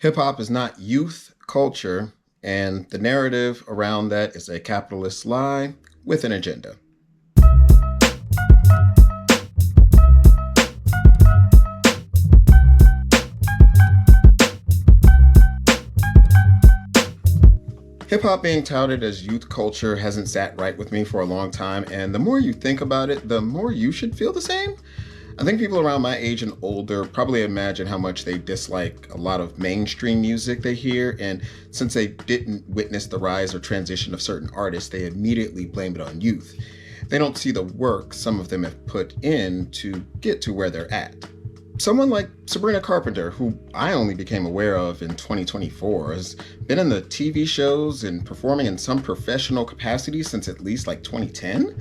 Hip hop is not youth culture, and the narrative around that is a capitalist lie with an agenda. Hip hop being touted as youth culture hasn't sat right with me for a long time, and the more you think about it, the more you should feel the same. I think people around my age and older probably imagine how much they dislike a lot of mainstream music they hear, and since they didn't witness the rise or transition of certain artists, they immediately blame it on youth. They don't see the work some of them have put in to get to where they're at. Someone like Sabrina Carpenter, who I only became aware of in 2024, has been in the TV shows and performing in some professional capacity since at least like 2010.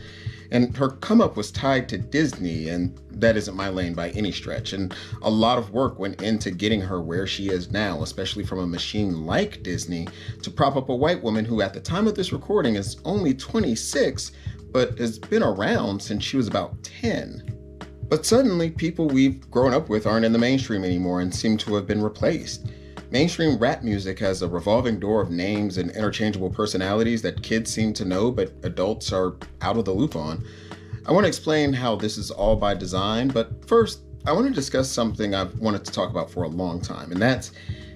And her come up was tied to Disney, and that isn't my lane by any stretch. And a lot of work went into getting her where she is now, especially from a machine like Disney, to prop up a white woman who, at the time of this recording, is only 26, but has been around since she was about 10. But suddenly, people we've grown up with aren't in the mainstream anymore and seem to have been replaced. Mainstream rap music has a revolving door of names and interchangeable personalities that kids seem to know, but adults are out of the loop on. I want to explain how this is all by design, but first, I want to discuss something I've wanted to talk about for a long time, and that's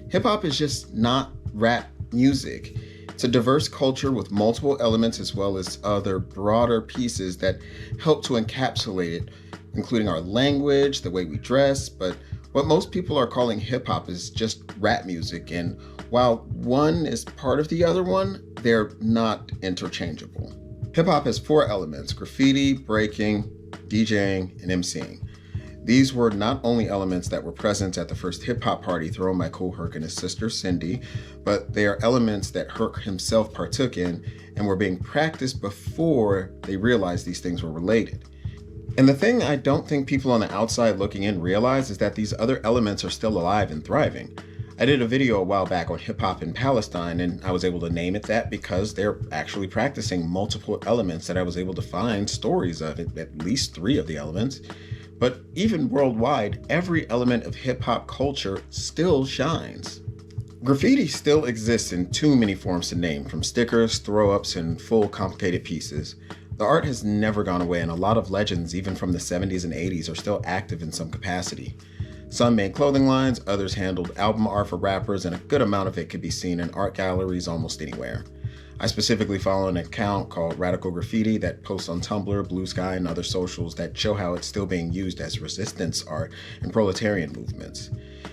hip hop is just not rap music. It's a diverse culture with multiple elements as well as other broader pieces that help to encapsulate it, including our language, the way we dress, but what most people are calling hip hop is just rap music, and while one is part of the other one, they're not interchangeable. Hip hop has four elements: graffiti, breaking, DJing, and MCing. These were not only elements that were present at the first hip hop party thrown by Kool Herc and his sister Cindy, but they are elements that Herc himself partook in and were being practiced before they realized these things were related. And the thing I don't think people on the outside looking in realize is that these other elements are still alive and thriving. I did a video a while back on hip hop in Palestine, and I was able to name it that because they're actually practicing multiple elements that I was able to find stories of, at least three of the elements. But even worldwide, every element of hip hop culture still shines. Graffiti still exists in too many forms to name, from stickers, throw-ups, and full complicated pieces. The art has never gone away, and a lot of legends, even from the 70s and 80s, are still active in some capacity. Some made clothing lines, others handled album art for rappers, and a good amount of it could be seen in art galleries almost anywhere. I specifically follow an account called Radical Graffiti that posts on Tumblr, Blue Sky, and other socials that show how it's still being used as resistance art in proletarian movements.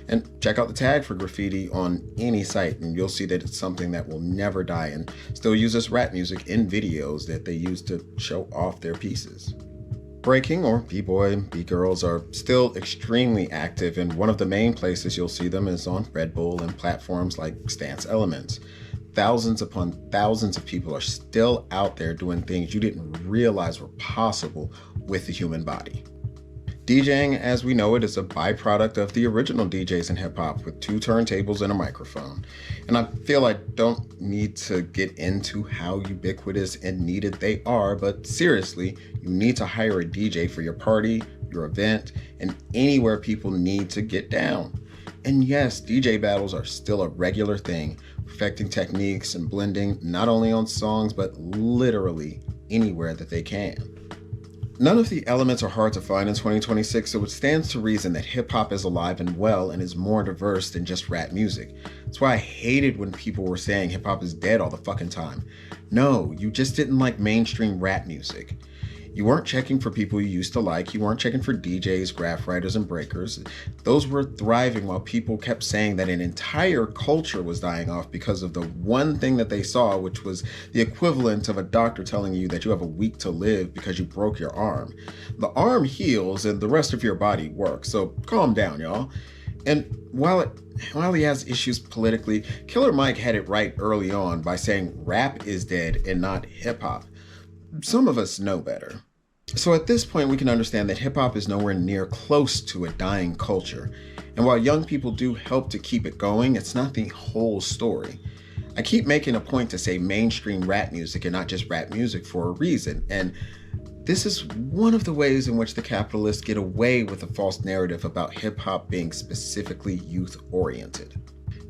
And check out the tag for graffiti on any site, and you'll see that it's something that will never die and still uses rap music in videos that they use to show off their pieces. Breaking, or b-boy, b-girls, are still extremely active, and one of the main places you'll see them is on Red Bull and platforms like Stance Elements. Thousands upon thousands of people are still out there doing things you didn't realize were possible with the human body. DJing as we know it is a byproduct of the original DJs in hip hop with two turntables and a microphone. And I feel I don't need to get into how ubiquitous and needed they are, but seriously, you need to hire a DJ for your party, your event, and anywhere people need to get down. And yes, DJ battles are still a regular thing, perfecting techniques and blending not only on songs, but literally anywhere that they can. None of the elements are hard to find in 2026, so it stands to reason that hip hop is alive and well and is more diverse than just rap music. That's why I hated when people were saying hip hop is dead all the fucking time. No, you just didn't like mainstream rap music. You weren't checking for people you used to like. You weren't checking for DJs, graph writers, and breakers. Those were thriving while people kept saying that an entire culture was dying off because of the one thing that they saw, which was the equivalent of a doctor telling you that you have a week to live because you broke your arm. The arm heals and the rest of your body works, so calm down, y'all. And while he has issues politically, Killer Mike had it right early on by saying rap is dead and not hip hop. Some of us know better. So at this point, we can understand that hip hop is nowhere near close to a dying culture. And while young people do help to keep it going, it's not the whole story. I keep making a point to say mainstream rap music and not just rap music for a reason. And this is one of the ways in which the capitalists get away with a false narrative about hip hop being specifically youth oriented.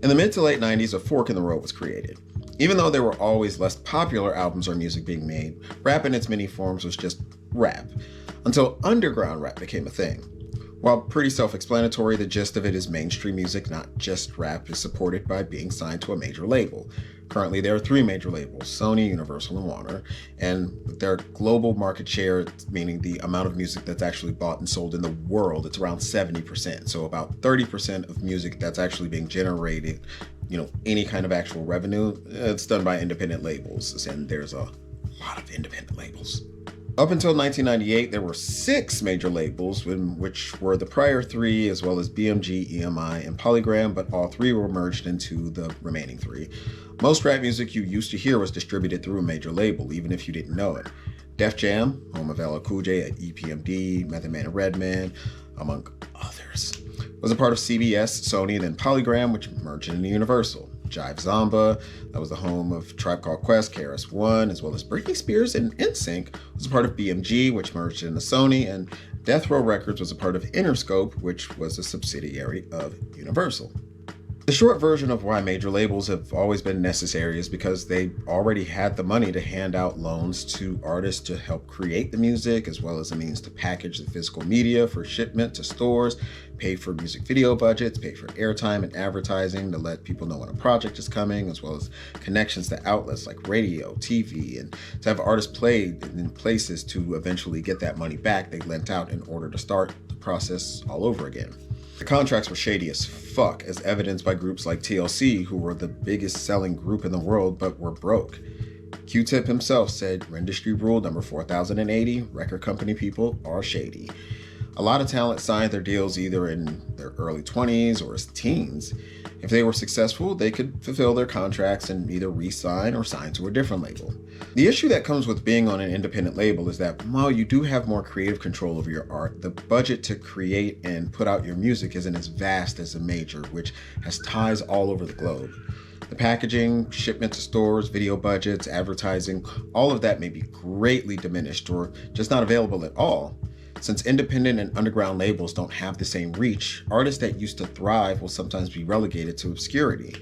In the mid to late 90s, a fork in the road was created. Even though there were always less popular albums or music being made, rap in its many forms was just rap, until underground rap became a thing. While pretty self-explanatory, the gist of it is mainstream music, not just rap, is supported by being signed to a major label. Currently, there are 3 major labels, Sony, Universal, and Warner, and their global market share, meaning the amount of music that's actually bought and sold in the world, it's around 70%. So about 30% of music that's actually being generated, any kind of actual revenue, it's done by independent labels, and there's a lot of independent labels. Up until 1998, there were 6 major labels, which were the prior 3, as well as BMG, EMI, and Polygram, but all 3 were merged into the remaining 3. Most rap music you used to hear was distributed through a major label, even if you didn't know it. Def Jam, home of LL Cool J at EPMD, Method Man and Redman, among others, was a part of CBS, Sony, then Polygram, which merged into Universal. Jive Zamba, that was the home of Tribe Called Quest, KRS-One, as well as Britney Spears and NSYNC, was a part of BMG, which merged into Sony, and Death Row Records was a part of Interscope, which was a subsidiary of Universal. The short version of why major labels have always been necessary is because they already had the money to hand out loans to artists to help create the music, as well as a means to package the physical media for shipment to stores, pay for music video budgets, pay for airtime and advertising to let people know when a project is coming, as well as connections to outlets like radio, TV, and to have artists play in places to eventually get that money back they lent out in order to start the process all over again. The contracts were shady as fuck, as evidenced by groups like TLC, who were the biggest selling group in the world but were broke. Q-Tip himself said, "Industry rule number 4080, record company people are shady." A lot of talent signed their deals either in their early 20s or as teens. If they were successful, they could fulfill their contracts and either re-sign or sign to a different label. The issue that comes with being on an independent label is that while you do have more creative control over your art, the budget to create and put out your music isn't as vast as a major, which has ties all over the globe. The packaging, shipment to stores, video budgets, advertising, all of that may be greatly diminished or just not available at all. Since independent and underground labels don't have the same reach, artists that used to thrive will sometimes be relegated to obscurity.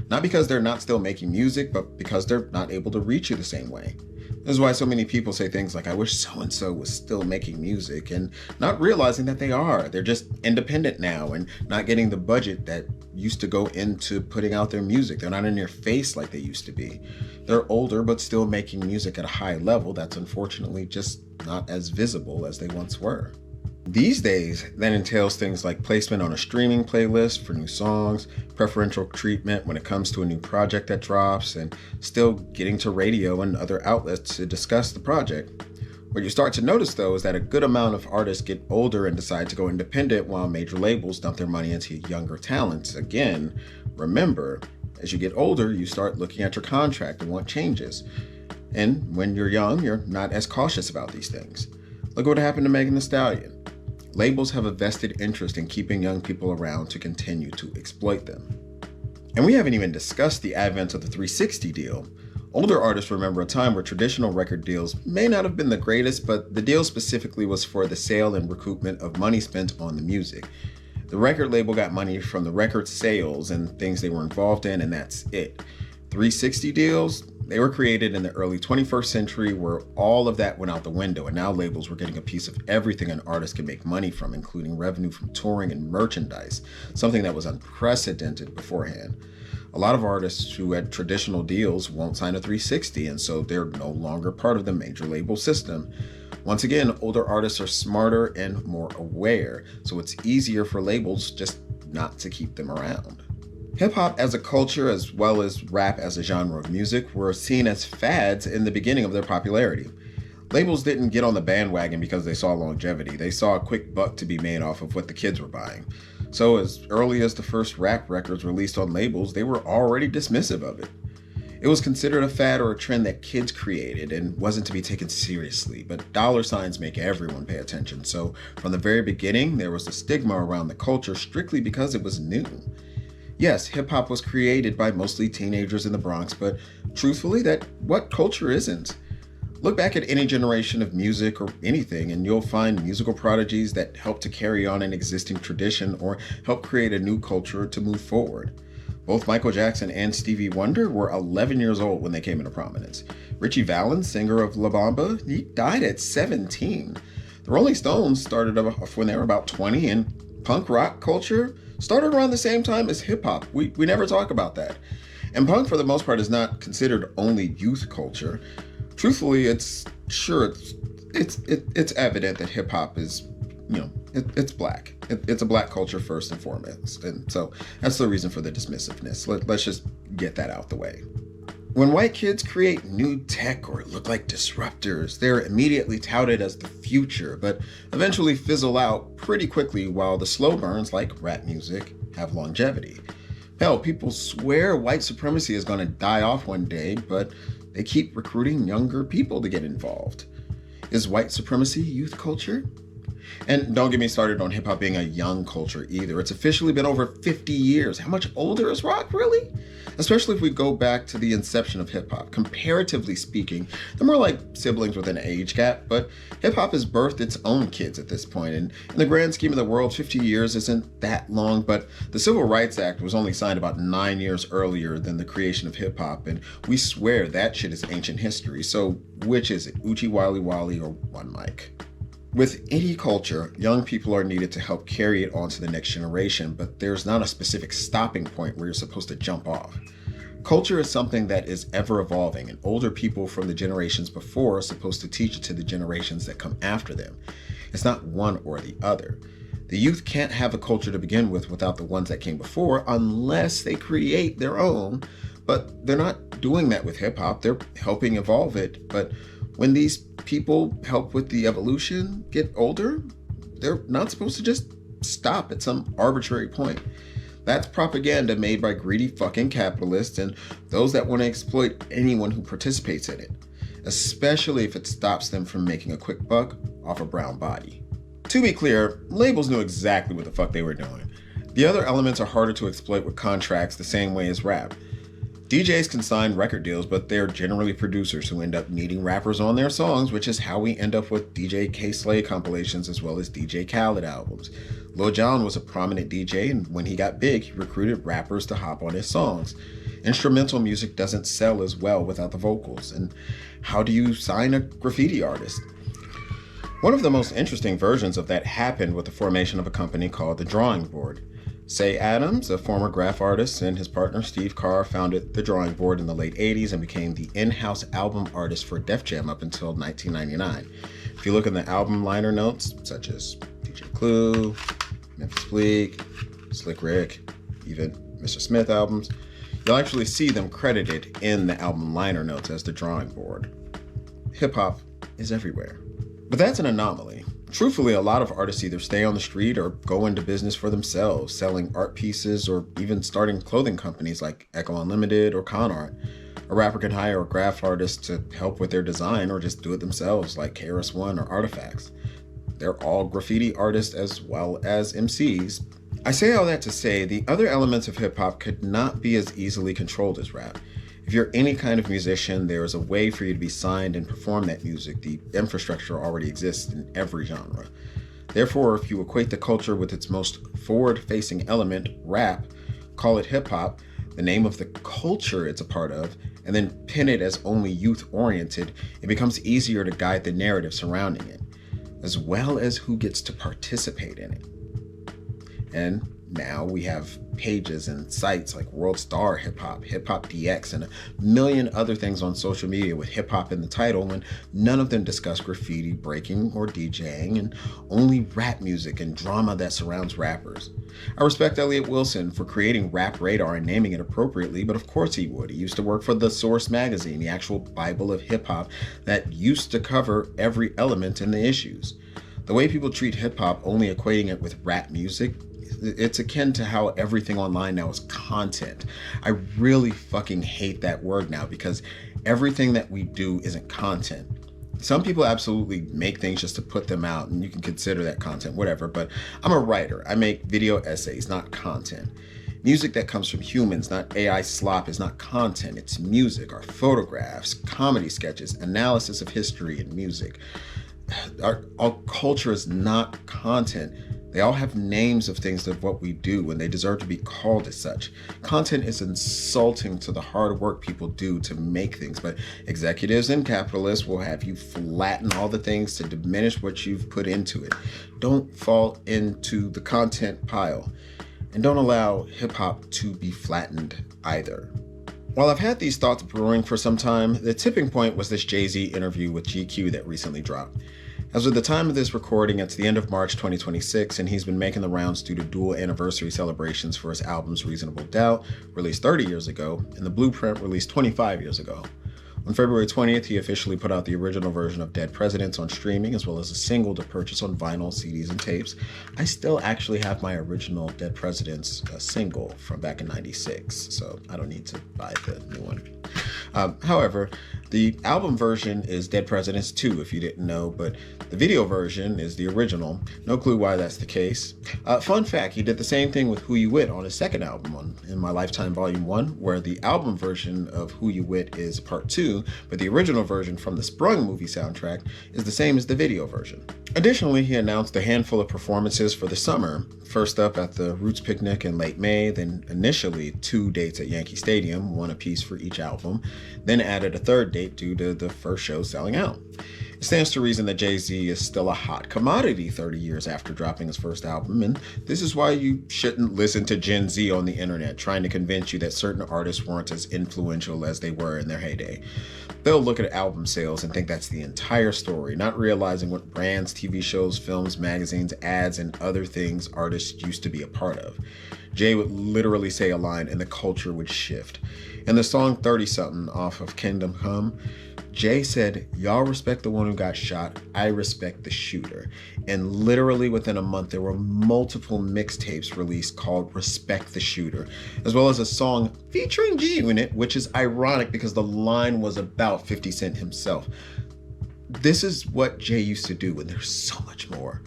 Not because they're not still making music, but because they're not able to reach you the same way. This is why so many people say things like, "I wish so-and-so was still making music," and not realizing that they are. They're just independent now and not getting the budget that used to go into putting out their music. They're not in your face like they used to be. They're older, but still making music at a high level that's unfortunately just not as visible as they once were. These days, that entails things like placement on a streaming playlist for new songs, preferential treatment when it comes to a new project that drops, and still getting to radio and other outlets to discuss the project. What you start to notice, though, is that a good amount of artists get older and decide to go independent while major labels dump their money into younger talents. Again, remember, as you get older, you start looking at your contract and want changes. And when you're young, you're not as cautious about these things. Look what happened to Megan Thee Stallion. Labels have a vested interest in keeping young people around to continue to exploit them. And we haven't even discussed the advent of the 360 deal. Older artists remember a time where traditional record deals may not have been the greatest, but the deal specifically was for the sale and recoupment of money spent on the music. The record label got money from the record sales and things they were involved in, and that's it. 360 deals, they were created in the early 21st century where all of that went out the window, and now labels were getting a piece of everything an artist can make money from, including revenue from touring and merchandise, something that was unprecedented beforehand. A lot of artists who had traditional deals won't sign a 360, and so they're no longer part of the major label system. Once again, older artists are smarter and more aware, so it's easier for labels just not to keep them around. Hip-hop as a culture, as well as rap as a genre of music, were seen as fads in the beginning of their popularity. Labels didn't get on the bandwagon because they saw longevity. They saw a quick buck to be made off of what the kids were buying. So as early as the first rap records released on labels, they were already dismissive of it. It was considered a fad or a trend that kids created and wasn't to be taken seriously, but dollar signs make everyone pay attention. So from the very beginning, there was a stigma around the culture strictly because it was new. Yes, hip-hop was created by mostly teenagers in the Bronx, but truthfully, what culture isn't? Look back at any generation of music or anything, and you'll find musical prodigies that help to carry on an existing tradition or help create a new culture to move forward. Both Michael Jackson and Stevie Wonder were 11 years old when they came into prominence. Richie Valens, singer of La Bamba, he died at 17. The Rolling Stones started off when they were about 20, and punk rock culture started around the same time as hip-hop. We never talk about that. And punk, for the most part, is not considered only youth culture. Truthfully, it's evident that hip-hop is, it's black. It's a black culture first and foremost. And so that's the reason for the dismissiveness. Let's just get that out the way. When white kids create new tech or look like disruptors, they're immediately touted as the future, but eventually fizzle out pretty quickly, while the slow burns like rap music have longevity. Hell, people swear white supremacy is going to die off one day, but they keep recruiting younger people to get involved. Is white supremacy youth culture? And don't get me started on hip hop being a young culture either. It's officially been over 50 years. How much older is rock, really? Especially if we go back to the inception of hip hop. Comparatively speaking, they're more like siblings with an age gap, but hip hop has birthed its own kids at this point. And in the grand scheme of the world, 50 years isn't that long, but the Civil Rights Act was only signed about 9 years earlier than the creation of hip hop. And we swear that shit is ancient history. So which is it? Uchi Wally Wally or One Mic? With any culture, young people are needed to help carry it on to the next generation, but there's not a specific stopping point where you're supposed to jump off. Culture is something that is ever evolving, and older people from the generations before are supposed to teach it to the generations that come after them. It's not one or the other. The youth can't have a culture to begin with without the ones that came before unless they create their own, but they're not doing that with hip hop. They're helping evolve it, but when these people help with the evolution get older, they're not supposed to just stop at some arbitrary point. That's propaganda made by greedy fucking capitalists and those that want to exploit anyone who participates in it, especially if it stops them from making a quick buck off a brown body. To be clear, labels knew exactly what the fuck they were doing. The other elements are harder to exploit with contracts the same way as rap. DJs can sign record deals, but they're generally producers who end up needing rappers on their songs, which is how we end up with DJ K-Slay compilations as well as DJ Khaled albums. Lil Jon was a prominent DJ, and when he got big, he recruited rappers to hop on his songs. Instrumental music doesn't sell as well without the vocals, and how do you sign a graffiti artist? One of the most interesting versions of that happened with the formation of a company called The Drawing Board. Say Adams, a former graph artist, and his partner Steve Carr founded The Drawing Board in the late 80s and became the in-house album artist for Def Jam up until 1999. If you look in the album liner notes, such as DJ Clue, Memphis Bleak, Slick Rick, even Mr. Smith albums, you'll actually see them credited in the album liner notes as The Drawing Board. Hip-hop is everywhere. But that's an anomaly. Truthfully, a lot of artists either stay on the street or go into business for themselves, selling art pieces or even starting clothing companies like Echo Unlimited or Con Art. A rapper can hire a graph artist to help with their design or just do it themselves like KRS-One or Artifacts. They're all graffiti artists as well as MCs. I say all that to say the other elements of hip-hop could not be as easily controlled as rap. If you're any kind of musician, there is a way for you to be signed and perform that music. The infrastructure already exists in every genre. Therefore, if you equate the culture with its most forward-facing element, rap, call it hip-hop, the name of the culture it's a part of, and then pin it as only youth-oriented, it becomes easier to guide the narrative surrounding it, as well as who gets to participate in it. And now we have pages and sites like World Star Hip Hop, Hip Hop DX, and a million other things on social media with hip hop in the title when none of them discuss graffiti, breaking, or DJing, and only rap music and drama that surrounds rappers. I respect Elliott Wilson for creating Rap Radar and naming it appropriately, but of course he would. He used to work for The Source magazine, the actual Bible of hip hop that used to cover every element in the issues. The way people treat hip hop, only equating it with rap music, it's akin to how everything online now is content. I really fucking hate that word now because everything that we do isn't content. Some people absolutely make things just to put them out, and you can consider that content, whatever, but I'm a writer. I make video essays, not content. Music that comes from humans, not AI slop, is not content. It's music, our photographs, comedy sketches, analysis of history and music. Our culture is not content. They all have names of things of what we do, and they deserve to be called as such. Content is insulting to the hard work people do to make things, but executives and capitalists will have you flatten all the things to diminish what you've put into it. Don't fall into the content pile, and don't allow hip-hop to be flattened either. While I've had these thoughts brewing for some time, the tipping point was this Jay-Z interview with GQ that recently dropped. As of the time of this recording, it's the end of March 2026, and he's been making the rounds due to dual anniversary celebrations for his albums Reasonable Doubt, released 30 years ago, and The Blueprint, released 25 years ago. On February 20th, he officially put out the original version of Dead Presidents on streaming, as well as a single to purchase on vinyl, CDs, and tapes. I still actually have my original Dead Presidents single from back in '96, so I don't need to buy the new one. However, the album version is Dead Presidents 2, if you didn't know, but the video version is the original. No clue why that's the case. Fun fact, he did the same thing with Who You With on his second album, In My Lifetime Volume 1, where the album version of Who You With is Part 2, but the original version from the Sprung movie soundtrack is the same as the video version. Additionally, he announced a handful of performances for the summer. First up at the Roots Picnic in late May, then initially 2 dates at Yankee Stadium, one apiece for each album, then added a third date due to the first show selling out. It stands to reason that Jay-Z is still a hot commodity 30 years after dropping his first album, and this is why you shouldn't listen to Gen Z on the internet trying to convince you that certain artists weren't as influential as they were in their heyday. They'll look at album sales and think that's the entire story, not realizing what brands, TV shows, films, magazines, ads, and other things artists used to be a part of. Jay would literally say a line and the culture would shift. In the song 30-something off of Kingdom Come, Jay said, "Y'all respect the one who got shot, I respect the shooter." And literally within a month, there were multiple mixtapes released called Respect the Shooter, as well as a song featuring G-Unit, which is ironic because the line was about 50 Cent himself. This is what Jay used to do, and there's so much more.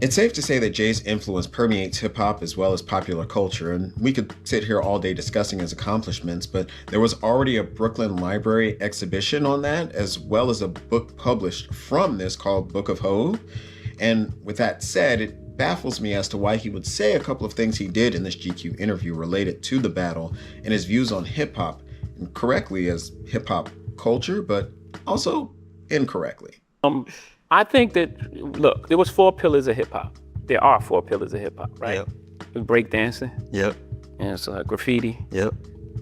It's safe to say that Jay's influence permeates hip-hop as well as popular culture, and we could sit here all day discussing his accomplishments, but there was already a Brooklyn Library exhibition on that, as well as a book published from this called Book of Hove. And with that said, it baffles me as to why he would say a couple of things he did in this GQ interview related to the battle and his views on hip-hop, and correctly as hip-hop culture, but also incorrectly. I think that, look, there was 4 pillars of hip hop. There are 4 pillars of hip hop, right? Yep. There's breakdancing. Yep. And it's graffiti. Yep.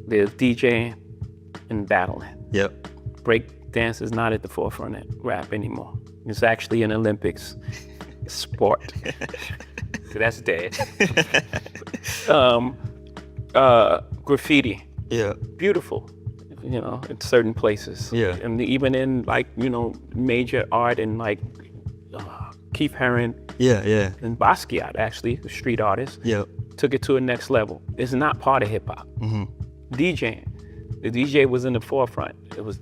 There's DJing and battling. Yep. Breakdance is not at the forefront of rap anymore. It's actually an Olympics sport. So that's dead. Graffiti. Yeah. Beautiful. You know, in certain places. Yeah. And even in like, you know, major art and like Keith Haring Yeah. and Basquiat, actually, the street artist, Yep. took it to a next level. It's not part of hip hop. Mm-hmm. DJing. The DJ was in the forefront. It was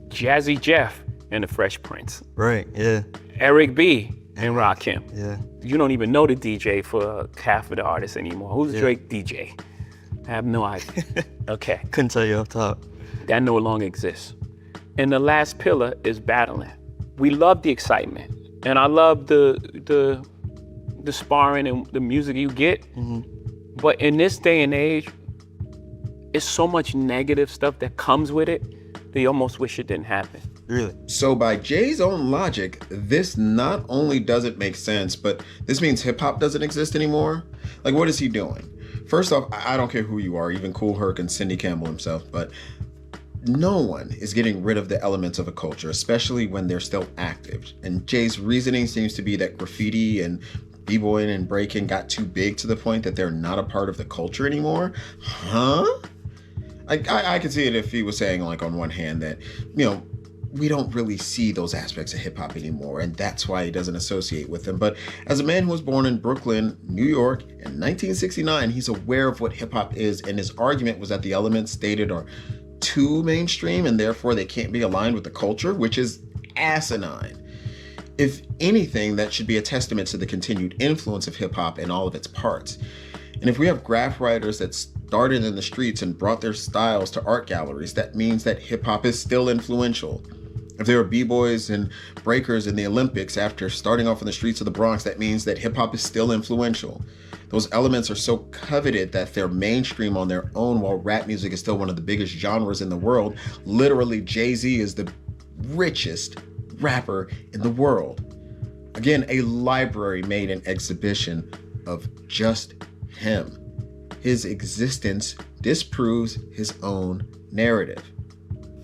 Jazzy Jeff and the Fresh Prince. Right. Yeah. Eric B. and Rakim. Yeah. You don't even know the DJ for half of the artists anymore. Who's Yeah. Drake DJ? I have no idea. Okay. Couldn't tell you off top. That no longer exists. And the last pillar is battling. We love the excitement, and I love the sparring and the music you get. Mm-hmm. But in this day and age, it's so much negative stuff that comes with it that you almost wish it didn't happen. Really? So by Jay's own logic, this not only doesn't make sense, but this means hip hop doesn't exist anymore. Like, what is he doing? First off, I don't care who you are, even Kool Herc and Cindy Campbell himself, but no one is getting rid of the elements of a culture, especially when they're still active. And Jay's reasoning seems to be that graffiti and b-boying and breaking got too big to the point that they're not a part of the culture anymore. Huh? I could see it if he was saying, like, on one hand that, you know, we don't really see those aspects of hip hop anymore, and that's why he doesn't associate with them. But as a man who was born in Brooklyn, New York in 1969, he's aware of what hip hop is, and his argument was that the elements stated are too mainstream and therefore they can't be aligned with the culture, which is asinine. If anything, that should be a testament to the continued influence of hip hop and all of its parts. And if we have graph writers that started in the streets and brought their styles to art galleries, that means that hip hop is still influential. If there are b-boys and breakers in the Olympics after starting off in the streets of the Bronx, that means that hip-hop is still influential. Those elements are so coveted that they're mainstream on their own, while rap music is still one of the biggest genres in the world. Literally, Jay-Z is the richest rapper in the world. Again, a library made an exhibition of just him. His existence disproves his own narrative.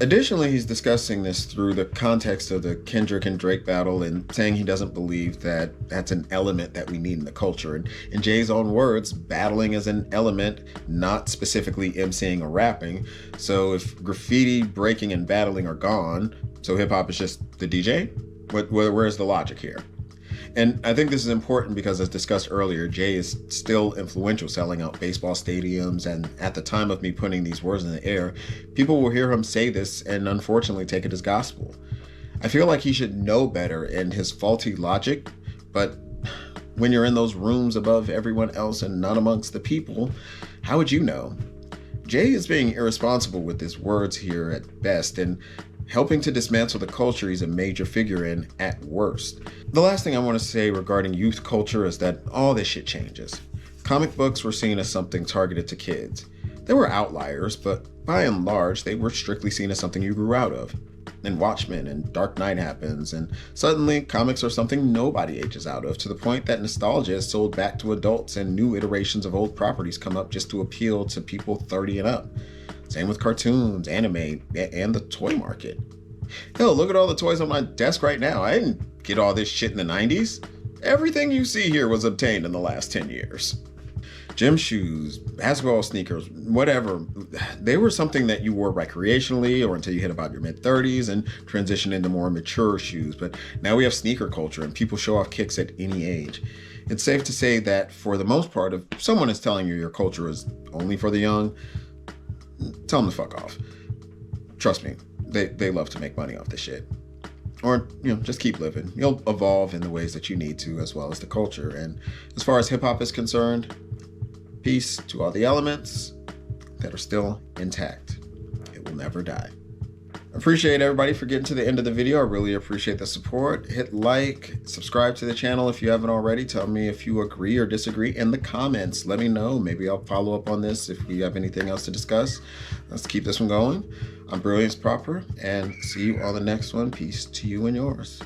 Additionally, he's discussing this through the context of the Kendrick and Drake battle and saying he doesn't believe that that's an element that we need in the culture. And in Jay's own words, battling is an element, not specifically emceeing or rapping. So if graffiti, breaking, and battling are gone, so hip-hop is just the DJ? Where's the logic here? And I think this is important because, as discussed earlier, Jay is still influential, selling out baseball stadiums. And at the time of me putting these words in the air, people will hear him say this and unfortunately take it as gospel. I feel like he should know better in his faulty logic, but when you're in those rooms above everyone else and none amongst the people, how would you know? Jay is being irresponsible with his words here at best, and helping to dismantle the culture he's a major figure in at worst. The last thing I want to say regarding youth culture is that all this shit changes. Comic books were seen as something targeted to kids. There were outliers, but by and large, they were strictly seen as something you grew out of. Then Watchmen and Dark Knight happens, and suddenly comics are something nobody ages out of, to the point that nostalgia is sold back to adults and new iterations of old properties come up just to appeal to people 30 and up. Same with cartoons, anime, and the toy market. Hell, look at all the toys on my desk right now. I didn't get all this shit in the 90s. Everything you see here was obtained in the last 10 years. Gym shoes, basketball sneakers, whatever, they were something that you wore recreationally or until you hit about your mid-30s and transitioned into more mature shoes. But now we have sneaker culture and people show off kicks at any age. It's safe to say that for the most part, if someone is telling you your culture is only for the young, tell them to fuck off. Trust me, they love to make money off this shit. Or, just keep living. You'll evolve in the ways that you need to, as well as the culture. And as far as hip-hop is concerned, peace to all the elements that are still intact. It will never die. Appreciate everybody for getting to the end of the video. I really appreciate the support. Hit like, subscribe to the channel if you haven't already. Tell me if you agree or disagree in the comments. Let me know. Maybe I'll follow up on this if we have anything else to discuss. Let's keep this one going. I'm Brilliance Proper, and see you on the next one. Peace to you and yours.